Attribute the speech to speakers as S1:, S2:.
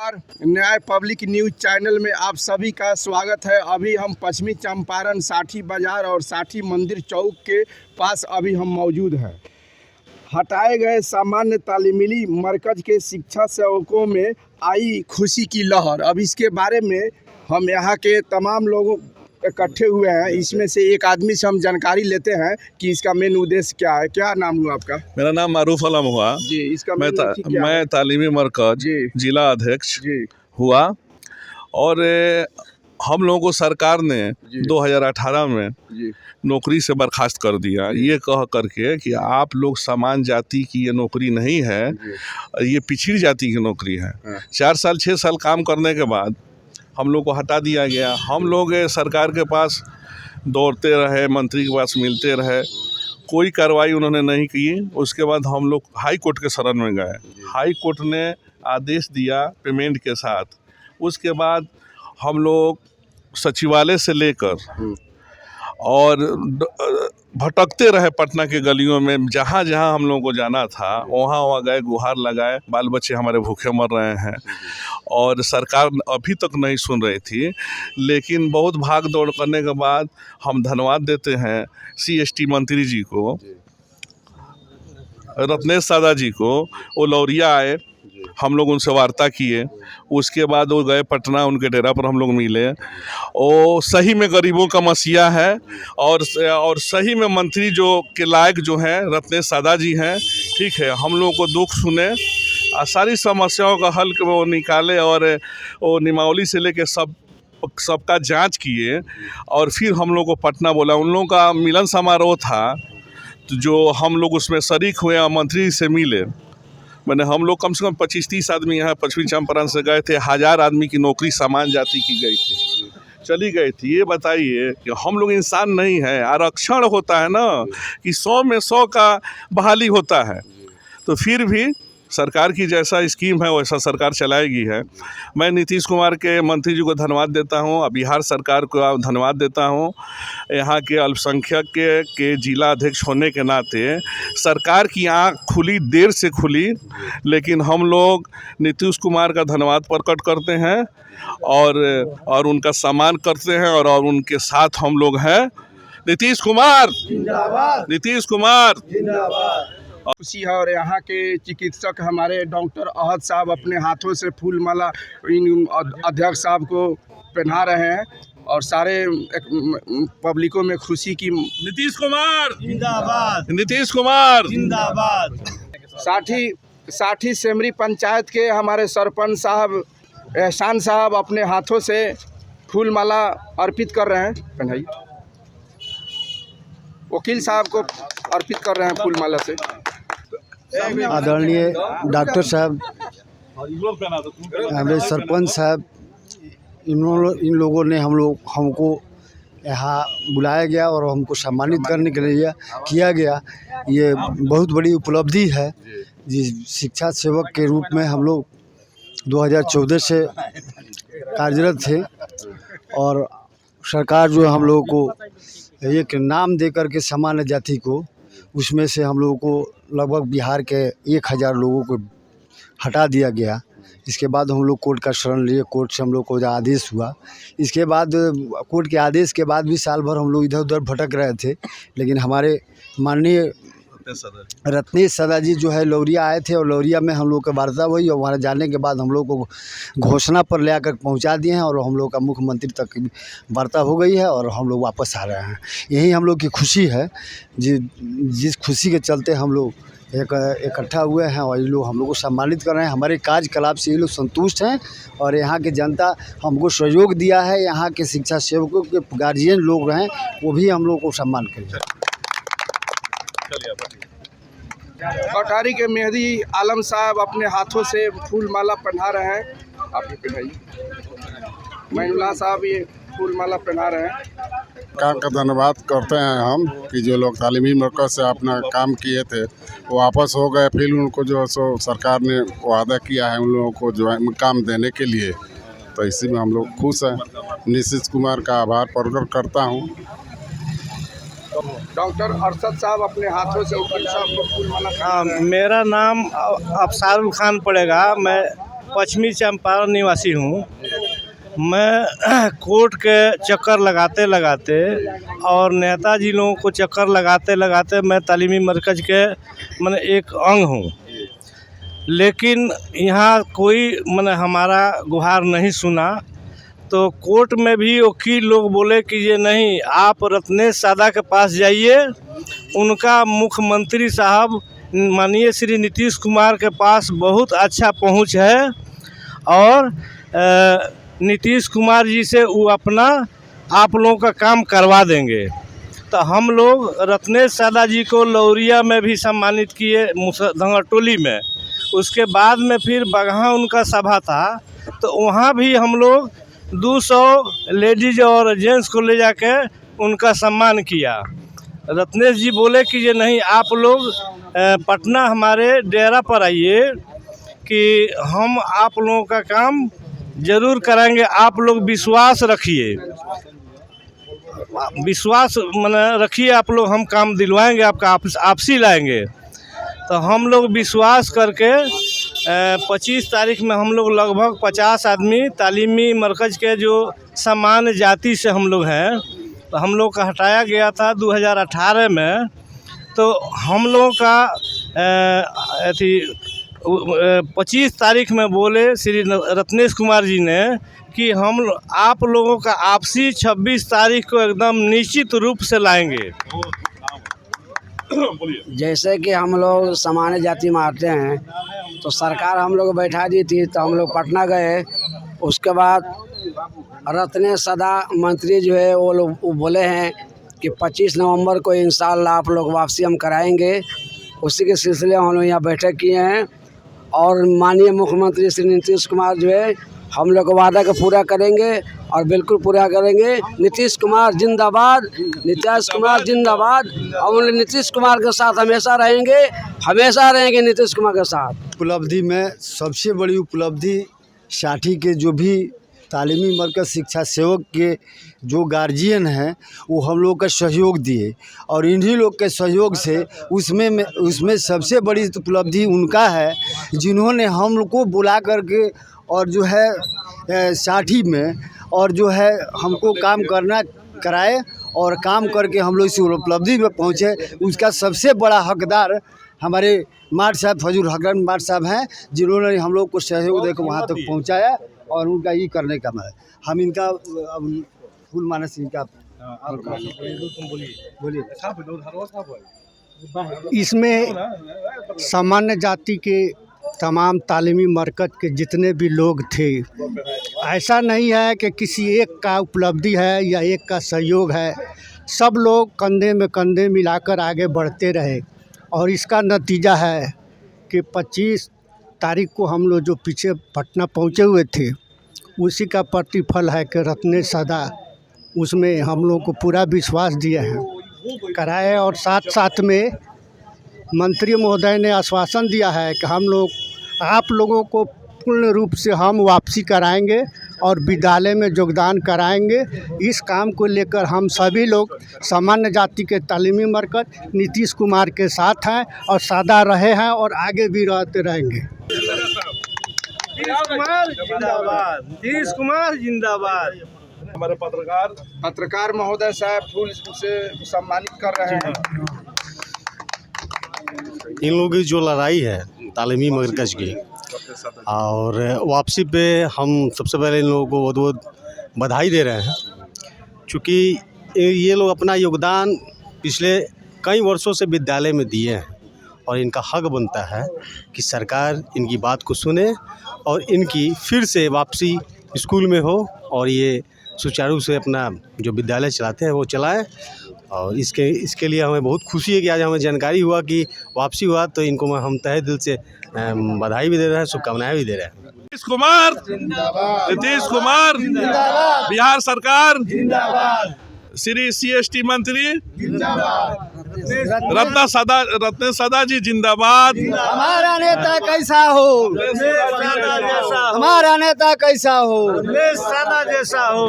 S1: नमस्कार, न्याय public news channel में आप सभी का स्वागत है। अभी हम पश्चिमी चंपारण साठी बाजार और साठी मंदिर चौक के पास अभी हम मौजूद हैं। हटाए गए सामान्य तालीमी मरकज़ के शिक्षा सेवकों में आई खुशी की लहर। अब इसके बारे में हम यहाँ के तमाम लोगों इकट्ठे हुए हैं। इसमें से एक आदमी से हम जानकारी लेते हैं कि इसका मेन उद्देश्य क्या है। क्या नाम हुआ आपका?
S2: मेरा नाम मारूफ आलम हुआ
S1: जी। इसका मैं
S2: तालीमी मरकज जिला अध्यक्ष हुआ और हम लोगों को सरकार ने 2018 में नौकरी से बर्खास्त कर दिया, ये कह करके कि आप लोग समान जाति की ये नौकरी नहीं है, ये पिछड़ी जाति की नौकरी है। 4 साल 6 साल काम करने के बाद हम लोग को हटा दिया गया। हम लोग सरकार के पास दौड़ते रहे, मंत्री के पास मिलते रहे, कोई कार्रवाई उन्होंने नहीं की। उसके बाद हम लोग हाई कोर्ट के शरण में गए। हाई कोर्ट ने आदेश दिया पेमेंट के साथ। उसके बाद हम लोग सचिवालय से लेकर और भटकते रहे पटना के गलियों में, जहाँ जहाँ हम लोगों को जाना था वहाँ गए, गुहार लगाए। बाल बच्चे हमारे भूखे मर रहे हैं और सरकार अभी तक नहीं सुन रही थी। लेकिन बहुत भाग दौड़ करने के बाद हम धन्यवाद देते हैं CST मंत्री जी को, रत्नेश सादा जी को। वो लौरिया आए, हम लोग उनसे वार्ता किए। उसके बाद वो गए पटना, उनके डेरा पर हम लोग मिले। वो सही में गरीबों का मसीहा है और सही में मंत्री जो के लायक जो हैं रत्नेश सादा जी हैं। ठीक है, हम लोगों को दुख सुने, सारी समस्याओं का हल वो निकाले और वो निमावली से लेके सबका जांच किए और फिर हम लोग को पटना बोला। उन लोगों का मिलन समारोह था तो जो हम लोग उसमें शरीक हुए, मंत्री से मिले। मैंने हम लोग कम से कम 25-30 आदमी यहाँ पश्चिमी चंपारण से गए थे। 1000 आदमी की नौकरी समान जाति की गई थी, चली गई थी। ये बताइए कि हम लोग इंसान नहीं हैं? आरक्षण होता है ना कि 100 में 100 का बहाली होता है, तो फिर भी सरकार की जैसा स्कीम है वैसा सरकार चलाएगी है। मैं नीतीश कुमार के मंत्री जी को धन्यवाद देता हूं, बिहार सरकार को धन्यवाद देता हूं। यहाँ के अल्पसंख्यक के जिला अध्यक्ष होने के नाते सरकार की आँख खुली, देर से खुली, लेकिन हम लोग नीतीश कुमार का धन्यवाद प्रकट करते हैं और उनका सम्मान करते हैं और उनके साथ हम लोग हैं। नीतीश कुमार जिंदाबाद, नीतीश कुमार जिंदाबाद।
S1: खुशी है। और यहाँ के चिकित्सक हमारे डॉक्टर अहद साहब अपने हाथों से फूल माला इन अध्यक्ष साहब को पहना रहे हैं और सारे पब्लिकों में खुशी की।
S2: नीतीश कुमार जिंदाबाद, नीतीश कुमार जिंदाबाद।
S1: साठी सेमरी पंचायत के हमारे सरपंच साहब एहसान साहब अपने हाथों से फूल माला अर्पित कर रहे हैं। पहनाइए। वकील साहब को अर्पित कर रहे हैं फूल माला से।
S3: आदरणीय डॉक्टर साहब, हमारे सरपंच साहब, इन लोगों ने हमको यहाँ बुलाया गया और हमको सम्मानित करने के लिए किया गया। ये बहुत बड़ी उपलब्धि है। जिस शिक्षा सेवक के रूप में हम लोग 2014 से कार्यरत थे और सरकार जो हम लोगों को एक नाम दे करके सामान्य जाति को, उसमें से हम लोगों को लगभग बिहार के 1000 लोगों को हटा दिया गया। इसके बाद हम लोग कोर्ट का शरण लिए, कोर्ट से हम लोग को आदेश हुआ। इसके बाद कोर्ट के आदेश के बाद भी साल भर हम लोग इधर उधर भटक रहे थे, लेकिन हमारे माननीय रत्नेश सादा जी जो है लौरिया आए थे और लौरिया में हम लोग का वार्ता हुई और वहाँ जाने के बाद हम लोग को घोषणा पर ले आकर पहुँचा दिए हैं और हम लोग का मुख्यमंत्री तक वार्ता हो गई है और हम लोग वापस आ रहे हैं। यही हम लोग की खुशी है। जिस खुशी के चलते हम लोग इकट्ठा हुए हैं और ये लोग हम लोग को सम्मानित कर रहे हैं। हमारे कार्यकलाप से ये लोग संतुष्ट हैं और यहाँ के जनता हमको सहयोग दिया है। यहाँ के शिक्षा सेवकों के गार्जियन लोग हैं, वो भी हम लोग को सम्मान करें।
S1: कटारी के मेहदी आलम साहब अपने हाथों से फूल माला पहना रहे हैं। आप ये पहनाइए। मैनुल्लाह साहब ये फूल माला पहना रहे हैं।
S4: सरकार का धन्यवाद करते हैं हम कि जो लोग तालीमी मरकज़ से अपना काम किए थे वो वापस हो गए। फिर उनको जो सो सरकार ने वादा किया है उन लोगों को जो है काम देने के लिए, तो इसी में हम लोग खुश हैं। नीतीश कुमार का आभार प्रकट करता हूँ।
S1: डॉक्टर अरशद साहब अपने हाथों से वकील साहब को फूल माला।
S5: मेरा नाम अफसारुल खान पड़ेगा। मैं पश्चिमी चंपारण निवासी हूँ। मैं कोर्ट के चक्कर लगाते लगाते और नेताजी लोगों को चक्कर लगाते लगाते मैं तालीमी मरकज़ के मैंने एक अंग हूँ, लेकिन यहाँ कोई मैंने हमारा गुहार नहीं सुना। तो कोर्ट में भी वकील लोग बोले कि ये नहीं, आप रत्नेश सादा के पास जाइए, उनका मुख्यमंत्री साहब माननीय श्री नीतीश कुमार के पास बहुत अच्छा पहुंच है और नीतीश कुमार जी से वो अपना आप लोगों का काम करवा देंगे। तो हम लोग रत्नेश सादा जी को लौरिया में भी सम्मानित किए, धंगरटोली में। उसके बाद में फिर बगहा उनका सभा था, तो वहाँ भी हम लोग 200 लेडीज और जेंट्स को ले जाके उनका सम्मान किया। रत्नेश जी बोले कि ये नहीं, आप लोग पटना हमारे डेरा पर आइए कि हम आप लोगों का काम ज़रूर करेंगे, आप लोग विश्वास रखिए, विश्वास माने रखिए, आप लोग, हम काम दिलवाएंगे, आपका आपसी लाएंगे। तो हम लोग विश्वास करके 25 तारीख में हम लोग लगभग 50 आदमी तालीमी मरकज़ के जो सामान्य जाति से हम लोग हैं, तो हम लोग का हटाया गया था 2018 में। तो हम लोगों का 25 तारीख में बोले श्री रत्नेश कुमार जी ने कि हम आप लोगों का आपसी 26 तारीख को एकदम निश्चित रूप से लाएंगे।
S6: जैसे कि हम लोग सामान्य जाति में आते हैं, तो सरकार हम लोग बैठा दी थी, तो हम लोग पटना गए। उसके बाद रत्नेश सादा मंत्री जो है वो लोग बोले हैं कि 25 नवंबर को इंशाअल्लाह आप लोग वापसी हम कराएंगे। उसी के सिलसिले हम लोग यहाँ बैठक किए हैं और माननीय मुख्यमंत्री श्री नीतीश कुमार जो है हम लोग वादा को पूरा करेंगे और बिल्कुल पूरा करेंगे। नीतीश कुमार जिंदाबाद, नीतीश कुमार जिंदाबाद। हम लोग नीतीश कुमार के साथ हमेशा रहेंगे, हमेशा रहेंगे नीतीश कुमार के साथ।
S3: उपलब्धि में सबसे बड़ी उपलब्धि साठी के जो भी तालीमी मरकज़ शिक्षा सेवक के जो गार्जियन हैं वो हम लोग का सहयोग दिए और इन्हीं लोग के सहयोग से उसमें सबसे बड़ी उपलब्धि उनका है, जिन्होंने हम लोग को बुला करके और जो है साठी में और जो है हमको काम करना कराए और काम करके हम लोग इस उपलब्धि में पहुँचे। उसका सबसे बड़ा हकदार हमारे माठ साहब फजूल हकरन माठ साहब हैं, जिन्होंने हम लोग को सहयोग देकर वहाँ तक पहुँचाया और उनका ये करने का है। हम इनका फूल मानस इनका बोलिए।
S7: इसमें सामान्य जाति के तमाम तालीमी मरकज़ के जितने भी लोग थे, ऐसा नहीं है कि किसी एक का उपलब्धि है या एक का सहयोग है। सब लोग कंधे में कंधे मिलाकर आगे बढ़ते रहे और इसका नतीजा है कि 25 तारीख को हम लोग जो पीछे पटना पहुँचे हुए थे, उसी का प्रतिफल है कि रत्नेश सादा उसमें हम लोग को पूरा विश्वास दिए हैं कराए। और साथ साथ में मंत्री महोदय ने आश्वासन दिया है कि हम लोग आप लोगों को पूर्ण रूप से हम वापसी कराएंगे और विद्यालय में योगदान कराएंगे। इस काम को लेकर हम सभी लोग सामान्य जाति के तालीमी मरकज़ नीतीश कुमार के साथ हैं और सादा रहे हैं और आगे भी रहते रहेंगे।
S5: नीतीश कुमार जिंदाबाद, नीतीश कुमार जिंदाबाद।
S2: हमारे
S1: पत्रकार महोदय साहब फूल से सम्मानित कर रहे हैं।
S8: इन लोगों की जो लड़ाई है तालीमी मरकज़ की और वापसी पे हम सबसे पहले इन लोगों को बहुत बहुत बधाई दे रहे हैं, क्योंकि ये लोग अपना योगदान पिछले कई वर्षों से विद्यालय में दिए हैं और इनका हक बनता है कि सरकार इनकी बात को सुने और इनकी फिर से वापसी स्कूल में हो और ये सुचारू से अपना जो विद्यालय चलाते हैं वो चलाएं। और इसके लिए हमें बहुत खुशी है कि आज हमें जानकारी हुआ कि वापसी हुआ, तो इनको हम तहे दिल से बधाई भी दे रहे हैं, शुभकामनाएं भी दे रहे हैं।
S2: नीतीश कुमार जिंदाबाद, नीतीश कुमार जिंदाबाद, बिहार सरकार जिंदाबाद, श्री CST मंत्री जिंदाबाद, रत्नेश सादा जी जिंदाबाद।
S3: हमारा नेता कैसा हो, हमारा नेता कैसा हो,
S5: सादा जैसा हो।